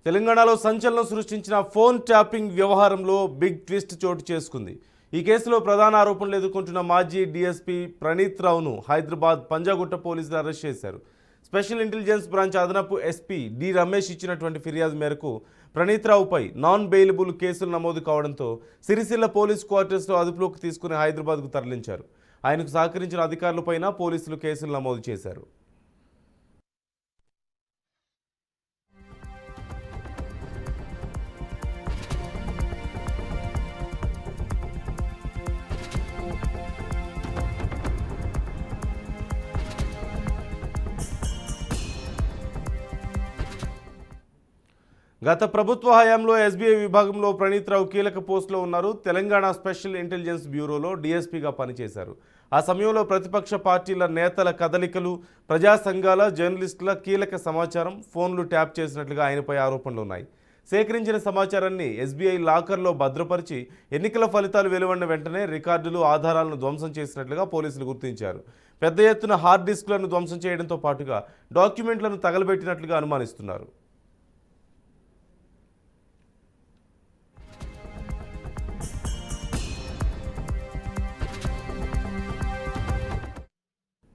తెలంగాణలో సంచలనం సృష్టించిన ఫోన్ ట్యాపింగ్ వ్యవహారంలో బిగ్ ట్విస్ట్ చోటు చేసుకుంది. ఈ కేసులో ప్రధాన ఆరోపణలు ఎదుర్కొంటున్న మాజీ డీఎస్పీ ప్రణీత్ రావును హైదరాబాద్ పంజాగుట్ట పోలీసులు అరెస్ట్ చేశారు. స్పెషల్ ఇంటెలిజెన్స్ బ్రాంచ్ అదనపు ఎస్పీ డి రమేష్ ఇచ్చినటువంటి ఫిర్యాదు మేరకు ప్రణీత్ రావుపై నాన్ బెయిలబుల్ కేసులు నమోదు కావడంతో సిరిసిల్ల పోలీస్ క్వార్టర్స్లో అదుపులోకి తీసుకుని హైదరాబాద్కు తరలించారు. ఆయనకు సహకరించిన అధికారులపైన పోలీసులు కేసులు నమోదు చేశారు. గత ప్రభుత్వ హయాంలో ఎస్బీఐ విభాగంలో ప్రణీత్ రావు కీలక పోస్టులో ఉన్నారు. తెలంగాణ స్పెషల్ ఇంటెలిజెన్స్ బ్యూరోలో డీఎస్పీగా పనిచేశారు. ఆ సమయంలో ప్రతిపక్ష పార్టీల నేతల కదలికలు, ప్రజా సంఘాల, జర్నలిస్టుల కీలక సమాచారం ఫోన్లు ట్యాప్ చేసినట్లుగా ఆయనపై ఆరోపణలు ఉన్నాయి. సేకరించిన సమాచారాన్ని ఎస్బీఐ లాకర్లో భద్రపరిచి ఎన్నికల ఫలితాలు వెలువడిన వెంటనే రికార్డులు, ఆధారాలను ధ్వంసం చేసినట్లుగా పోలీసులు గుర్తించారు. పెద్ద ఎత్తున హార్డ్ డిస్క్లను ధ్వంసం చేయడంతో పాటుగా డాక్యుమెంట్లను తగలబెట్టినట్లుగా అనుమానిస్తున్నారు.